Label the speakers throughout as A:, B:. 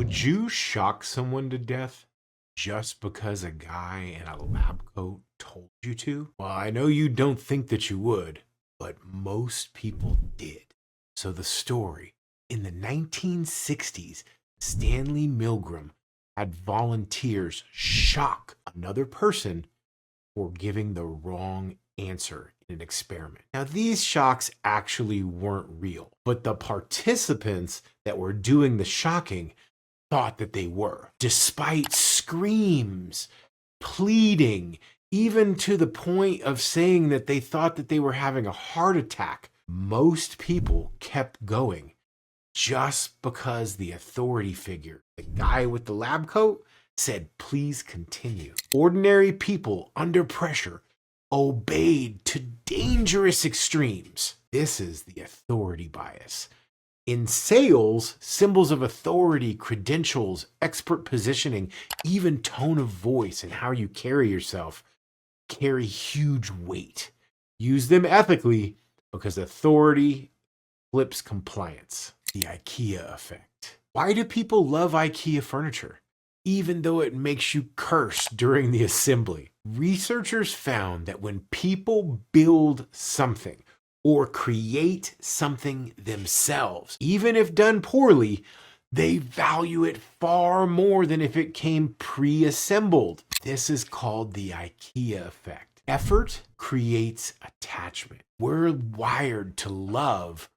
A: Would you shock someone to death just because a guy in a lab coat told you to? Well, I know you don't think that you would, but most people did. So the story, in the 1960s, Stanley Milgram had volunteers shock another person for giving the wrong answer in an experiment. Now, these shocks actually weren't real, but the participants that were doing the shocking thought that they were, despite screams, pleading, even to the point of saying that they thought that they were having a heart attack. Most people kept going just because the authority figure, the guy with the lab coat, said, please continue. Ordinary people under pressure obeyed to dangerous extremes. This is the authority bias. In sales, symbols of authority, credentials, expert positioning, even tone of voice and how you carry yourself carry huge weight. Use them ethically because authority flips compliance. The IKEA Effect. Why do people love IKEA furniture, even though it makes you curse during the assembly? Researchers found that when people build something or create something themselves, even if done poorly, they value it far more than if it came pre-assembled. This is called the IKEA effect. Effort creates attachment. We're wired to love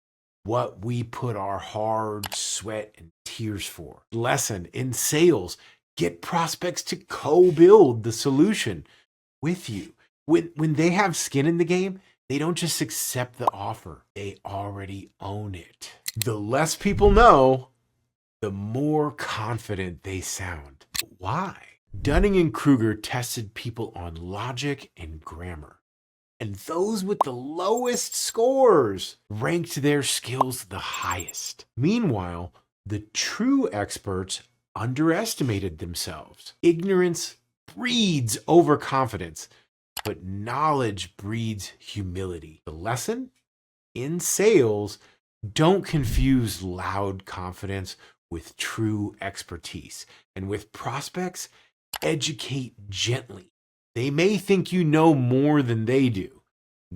A: what we put our hard sweat and tears for. Lesson in sales, get prospects to co-build the solution with you. When they have skin in the game, they don't just accept the offer, they already own it. The less people know, the more confident they sound. Why? Dunning-Kruger tested people on logic and grammar, and those with the lowest scores ranked their skills the highest. Meanwhile, the true experts underestimated themselves. Ignorance breeds overconfidence, but knowledge breeds humility. The lesson? In sales, don't confuse loud confidence with true expertise. And with prospects, educate gently. They may think you know more than they do.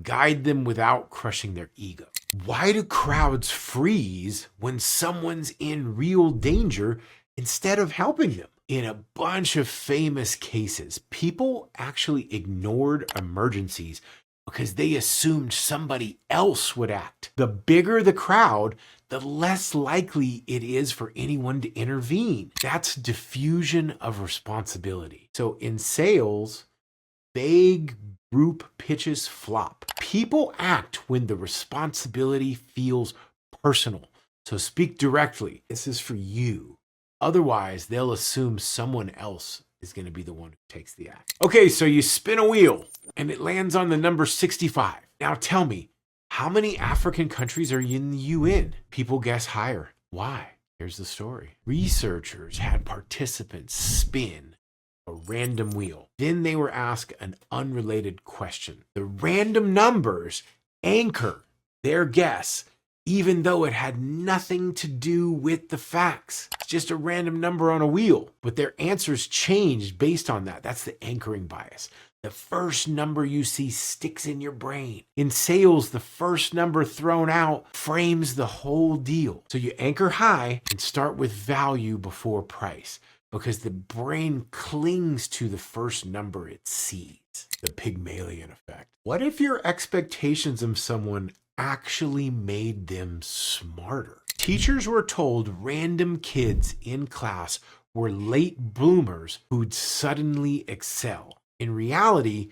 A: Guide them without crushing their ego. Why do crowds freeze when someone's in real danger instead of helping them? In a bunch of famous cases, people actually ignored emergencies because they assumed somebody else would act. The bigger the crowd, the less likely it is for anyone to intervene. That's diffusion of responsibility. So in sales, vague group pitches flop. People act when the responsibility feels personal. So speak directly. This is for you. Otherwise, they'll assume someone else is going to be the one who takes the act. Okay, so you spin a wheel and it lands on the number 65. Now tell me, how many African countries are in the UN? People guess higher. Why? Here's the story. Researchers had participants spin a random wheel. Then they were asked an unrelated question. The random numbers anchor their guess, even though it had nothing to do with the facts. It's just a random number on a wheel, but their answers changed based on that. That's the anchoring bias. The first number you see sticks in your brain. In sales, the first number thrown out frames the whole deal. So you anchor high and start with value before price, because the brain clings to the first number it sees. The Pygmalion Effect. What if your expectations of someone actually made them smarter? Teachers were told random kids in class were late bloomers who'd suddenly excel. In reality,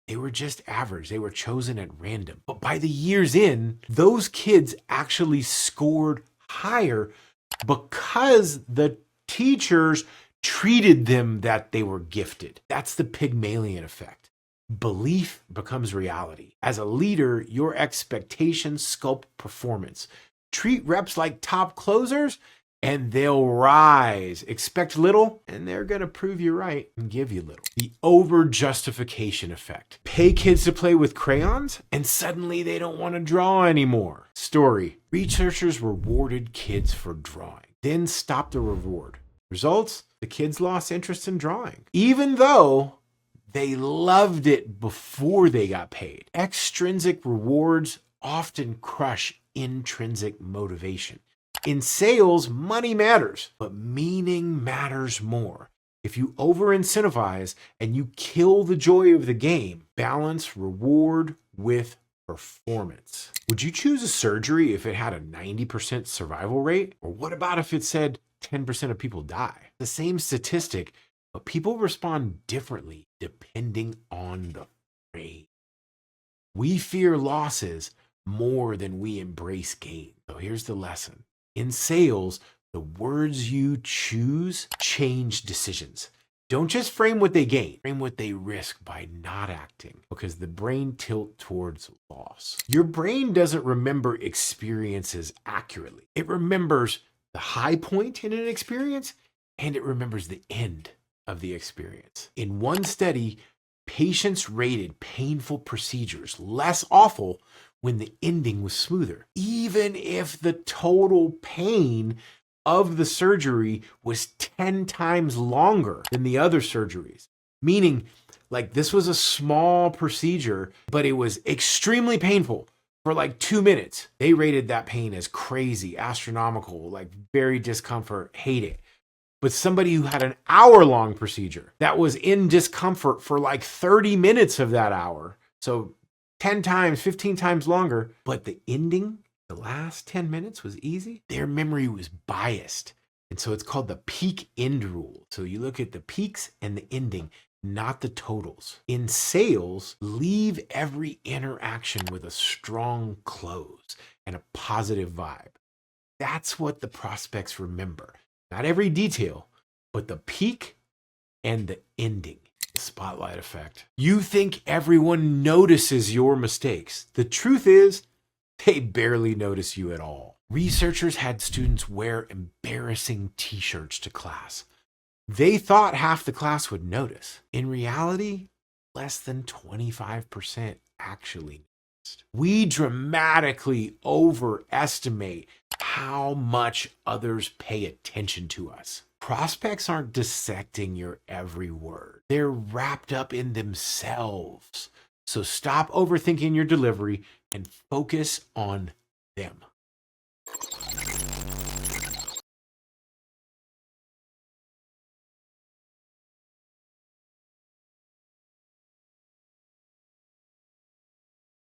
A: they were just average. They were chosen at random. But by the years in, those kids actually scored higher because the teachers treated them that they were gifted. That's the Pygmalion Effect. Belief becomes reality. As a leader, your expectations sculpt performance. Treat reps like top closers and they'll rise. Expect little and they're going to prove you right and give you little. The over-justification effect. Pay kids to play with crayons and suddenly they don't want to draw anymore. Story. Researchers rewarded kids for drawing, then stopped the reward. Results? The kids lost interest in drawing, even though they loved it before they got paid. Extrinsic rewards often crush intrinsic motivation. In sales, money matters, but meaning matters more. If you over-incentivize and you kill the joy of the game, balance reward with performance. Would you choose a surgery if it had a 90% survival rate? Or what about if it said 10% of people die? The same statistic, but people respond differently depending on the frame. We fear losses more than we embrace gain. So here's the lesson. In sales, the words you choose change decisions. Don't just frame what they gain, frame what they risk by not acting, because the brain tilts towards loss. Your brain doesn't remember experiences accurately. It remembers the high point in an experience, and it remembers the end of the experience. In one study, patients rated painful procedures less awful when the ending was smoother, even if the total pain of the surgery was 10 times longer than the other surgeries. Meaning, like, this was a small procedure, but it was extremely painful for like 2 minutes. They rated that pain as crazy, astronomical, like very discomfort, hate it. But somebody who had an hour-long procedure that was in discomfort for like 30 minutes of that hour, so 10 times, 15 times longer, but the ending, the last 10 minutes was easy, their memory was biased. And so it's called the peak end rule. So you look at the peaks and the ending, not the totals. In sales, leave every interaction with a strong close and a positive vibe. That's what the prospects remember. Not every detail, but the peak and the ending. The spotlight effect. You think everyone notices your mistakes. The truth is, they barely notice you at all. Researchers had students wear embarrassing t-shirts to class. They thought half the class would notice. In reality, less than 25% actually noticed. We dramatically overestimate how much others pay attention to us. Prospects aren't dissecting your every word. They're wrapped up in themselves. So stop overthinking your delivery and focus on them.